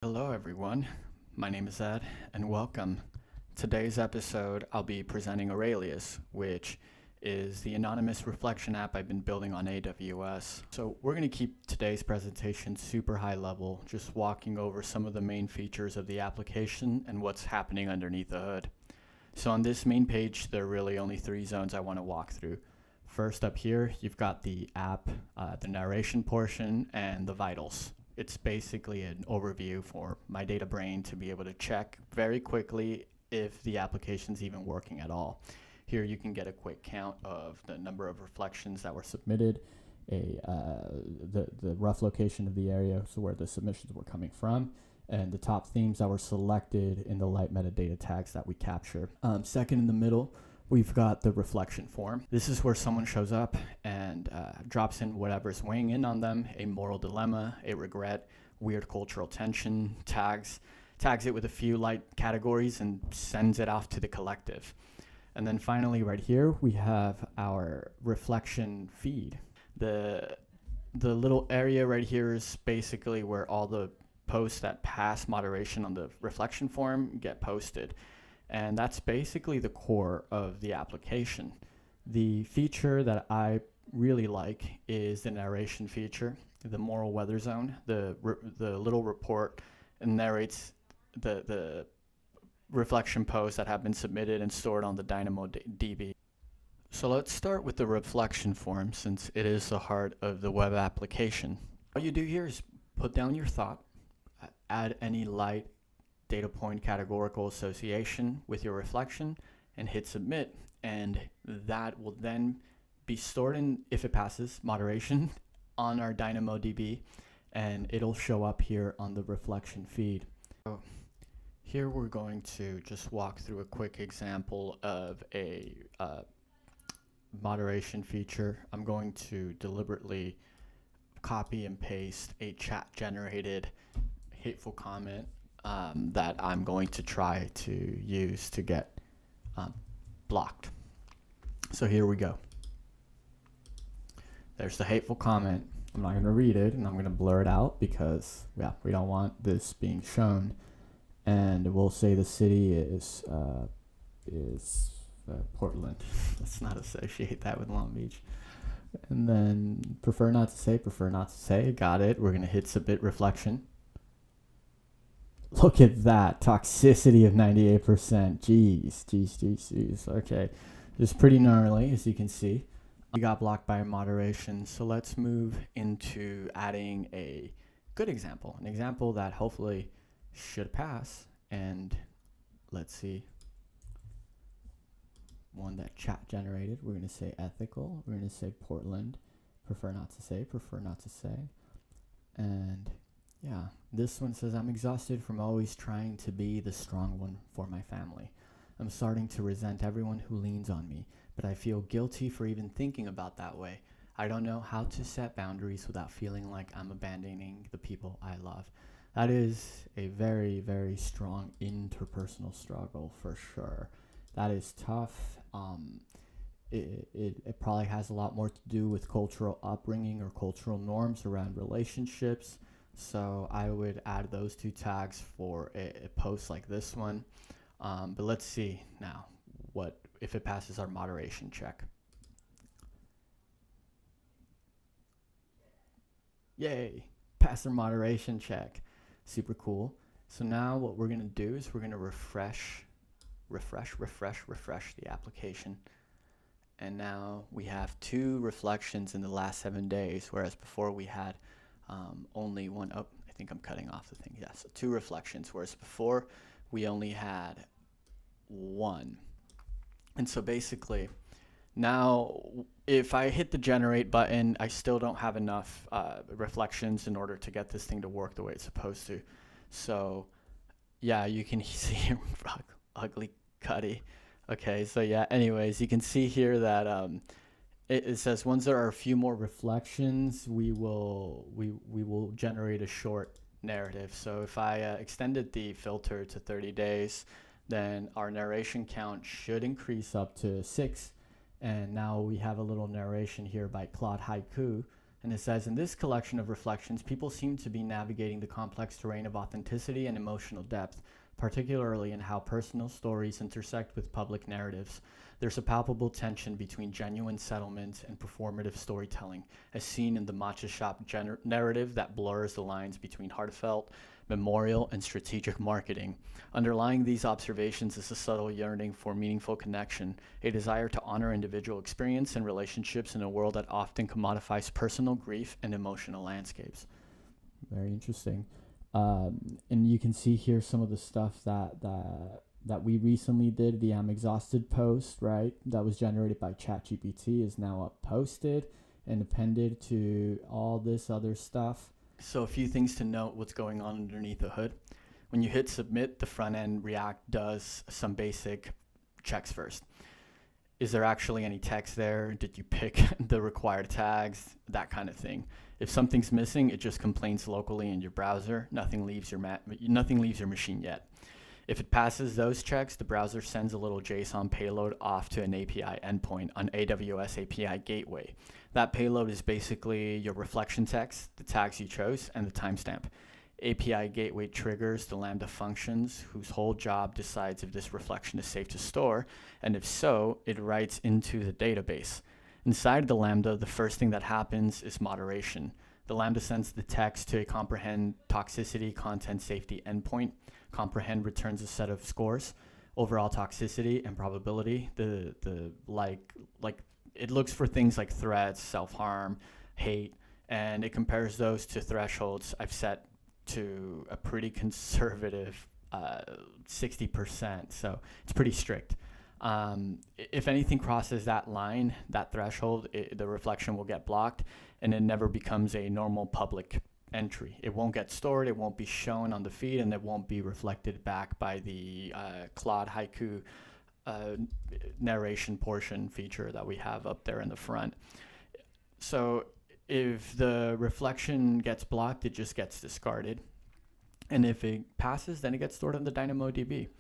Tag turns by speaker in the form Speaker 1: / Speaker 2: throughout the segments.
Speaker 1: Hello everyone, my name is Ed and welcome. Today's episode I'll be presenting Aurelius, which is the anonymous reflection app I've been building on AWS. So we're going to keep today's presentation super high level, just walking over some of the main features of the application and what's happening underneath the hood. So on this main page, there are really only three zones I want to walk through. First up here, you've got the app, the narration portion, and the vitals. It's basically an overview for my data brain to be able to check very quickly if the application's even working at all. Here you can get a quick count of the number of reflections that were submitted, the rough location of the area, so where the submissions were coming from, and the top themes that were selected in the light metadata tags that we capture. Second in the middle, we've got the reflection form. This is where someone shows up and drops in whatever's weighing in on them, a moral dilemma, a regret, weird cultural tension, tags it with a few light categories and sends it off to the collective. And then finally right here, we have our reflection feed. The little area right here is basically where all the posts that pass moderation on the reflection form get posted. And that's basically the core of the application. The feature that I really like is the narration feature, the moral weather zone. The little report narrates the reflection posts that have been submitted and stored on the DynamoDB. So let's start with the reflection form, since it is the heart of the web application. All you do here is put down your thought, add any light data point categorical association with your reflection and hit submit, and that will then be stored in, if it passes moderation, on our DynamoDB, and it'll show up here on the reflection feed. So here we're going to just walk through a quick example of a moderation feature. I'm going to deliberately copy and paste a chat generated hateful comment that I'm going to try to use to get blocked. So here we go. There's the hateful comment. I'm not going to read it, and I'm going to blur it out because we don't want this being shown. And we'll say the city is Portland. Let's not associate that with Long Beach. And then prefer not to say. Got it. We're going to hit submit reflection. Look at that, toxicity of 98%. Jeez. Okay, it's pretty gnarly, as you can see. We got blocked by moderation, so let's move into adding a good example, an example that hopefully should pass. And let's see, one that chat generated. We're going to say ethical. We're going to say Portland. Prefer not to say. And yeah, this one says, I'm exhausted from always trying to be the strong one for my family. I'm starting to resent everyone who leans on me, but I feel guilty for even thinking about that way. I don't know how to set boundaries without feeling like I'm abandoning the people I love. That is a very, very strong interpersonal struggle for sure. That is tough. It probably has a lot more to do with cultural upbringing or cultural norms around relationships. So I would add those two tags for a post like this one. But let's see now what if it passes our moderation check. Yay, pass our moderation check. Super cool. So now what we're going to do is we're going to refresh the application. And now we have 2 reflections in the last 7 days, whereas before we had only one. Oh, I think I'm cutting off the thing. Yeah, so 2 reflections, whereas before we only had 1. And so basically, now if I hit the generate button, I still don't have enough reflections in order to get this thing to work the way it's supposed to. So yeah, you can see ugly Cuddy. Okay, so yeah, anyways, you can see here that it says once there are a few more reflections, we will generate a short narrative. So if I extended the filter to 30 days, then our narration count should increase up to 6. And now we have a little narration here by Claude Haiku And it says, in this collection of reflections, people seem to be navigating the complex terrain of authenticity and emotional depth, particularly in how personal stories intersect with public narratives. There's a palpable tension between genuine settlement and performative storytelling, as seen in the matcha shop narrative that blurs the lines between heartfelt, memorial, and strategic marketing. Underlying these observations is a subtle yearning for meaningful connection, a desire to honor individual experience and relationships in a world that often commodifies personal grief and emotional landscapes. Very interesting. And you can see here some of the stuff that we recently did. The I'm Exhausted post, right, that was generated by ChatGPT is now up posted and appended to all this other stuff. So a few things to note what's going on underneath the hood. When you hit submit, the front end React does some basic checks first. Is there actually any text there? Did you pick the required tags? That kind of thing. If something's missing, it just complains locally in your browser. Nothing leaves your machine yet. If it passes those checks, the browser sends a little JSON payload off to an API endpoint on AWS API Gateway. That payload is basically your reflection text, the tags you chose, and the timestamp. API Gateway triggers the Lambda functions whose whole job decides if this reflection is safe to store, and if so, it writes into the database. Inside the Lambda, the first thing that happens is moderation. The Lambda sends the text to a comprehend toxicity content safety endpoint. Comprehend returns a set of scores, overall toxicity and probability. It looks for things like threats, self-harm, hate, and it compares those to thresholds I've set to a pretty conservative 60%. So it's pretty strict. If anything crosses that line, that threshold, the reflection will get blocked and it never becomes a normal public entry. It won't get stored, it won't be shown on the feed, and it won't be reflected back by the Claude Haiku narration portion feature that we have up there in the front. So if the reflection gets blocked, it just gets discarded. And if it passes, then it gets stored in the DynamoDB.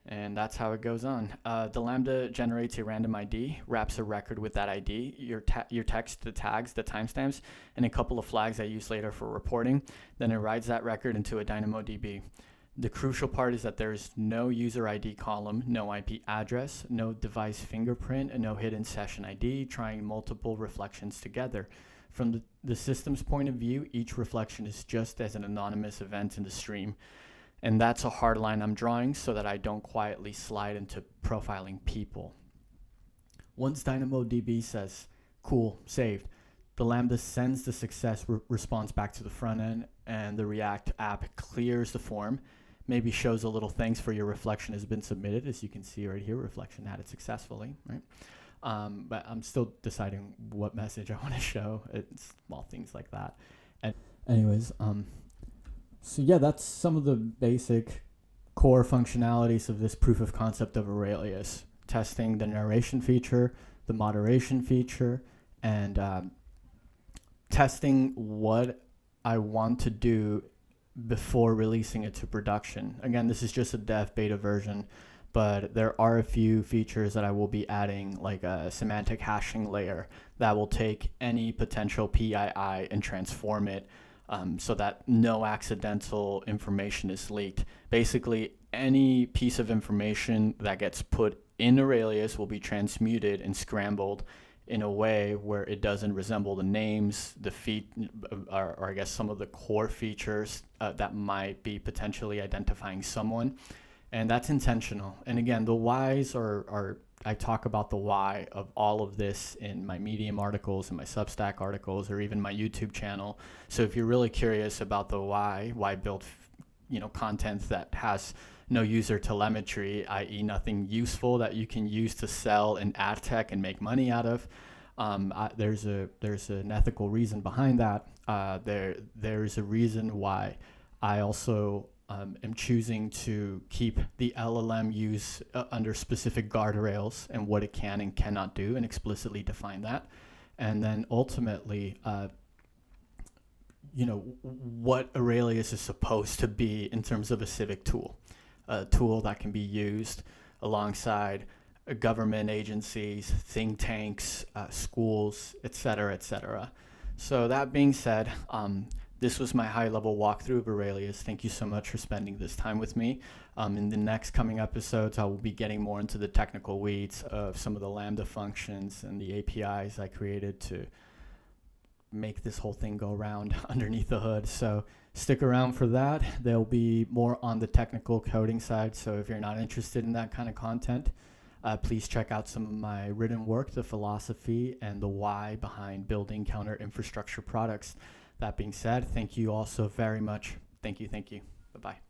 Speaker 1: And that's how it goes on. The Lambda generates a random ID, wraps a record with that ID, your text, the tags, the timestamps, and a couple of flags I use later for reporting. Then it writes that record into a DynamoDB. The crucial part is that there is no user ID column, no IP address, no device fingerprint, and no hidden session ID, trying multiple reflections together. From the system's point of view, each reflection is just as an anonymous event in the stream. And that's a hard line I'm drawing so that I don't quietly slide into profiling people. Once DynamoDB says, cool, saved, the Lambda sends the success response back to the front end, and the React app clears the form, maybe shows a little thanks for your reflection has been submitted. As you can see right here, reflection added successfully, right? But I'm still deciding what message I want to show. It's small things like that. And anyways, so yeah, that's some of the basic core functionalities of this proof of concept of Aurelius. Testing the narration feature, the moderation feature, and testing what I want to do before releasing it to production. Again, this is just a dev beta version, but there are a few features that I will be adding, like a semantic hashing layer that will take any potential PII and transform it so that no accidental information is leaked. Basically, any piece of information that gets put in Aurelius will be transmuted and scrambled in a way where it doesn't resemble the names, the or I guess some of the core features that might be potentially identifying someone. And that's intentional. And again, the whys are I talk about the why of all of this in my Medium articles, in my Substack articles, or even my YouTube channel. So if you're really curious about the why build content that has no user telemetry, i.e. nothing useful that you can use to sell in ad tech and make money out of, there's an ethical reason behind that. There's a reason why I also am choosing to keep the LLM use under specific guardrails and what it can and cannot do, and explicitly define that. And then ultimately, what Aurelius is supposed to be in terms of a civic tool, a tool that can be used alongside government agencies, think tanks, schools, et cetera, et cetera. So that being said, this was my high-level walkthrough of Aurelius. Thank you so much for spending this time with me. In the next coming episodes, I will be getting more into the technical weeds of some of the Lambda functions and the APIs I created to make this whole thing go around underneath the hood. So stick around for that. There'll be more on the technical coding side. So if you're not interested in that kind of content, please check out some of my written work, the philosophy and the why behind building counter infrastructure products. That being said, thank you all so very much. Thank you. Bye-bye.